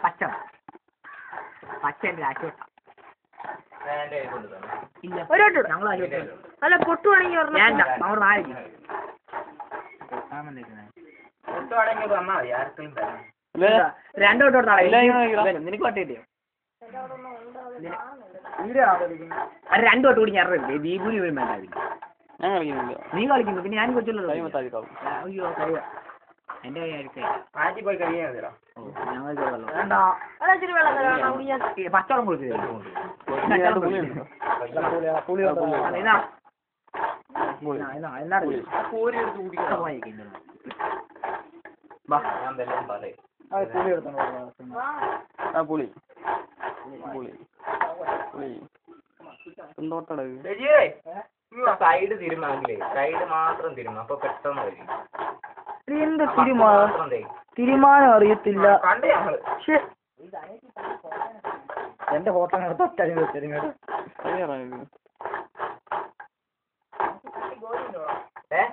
പച്ച പച്ച ഞങ്ങൾ അല്ല പൊട്ടുവാണെങ്കിൽ വേണ്ട നമ്മൾ നാല് രണ്ടോട്ട് നിനക്ക് പട്ടിയോ രണ്ടോട്ട് കൂടി ഞാൻ ദീപുരി വേണ്ട ഞാൻ കളിക്കുന്നില്ല. നീ കളിക്കുന്നു പിന്നെ ഞാൻ കൊച്ചുള്ളൂ. അയ്യോ എന്റെ ആറ്റി പോയി കഴിയാ പച്ചവളം കൊടുത്തു പുളി എന്തോട്ടട സൈഡ് തിരുമാങ്കിലേ സൈഡ് മാത്രം തിരുമ അപ്പൊ പെട്ടെന്ന് വരും. എന്ത് തീരുമാനം അറിയത്തില്ല. എന്റെ ഫോട്ടോ ഏ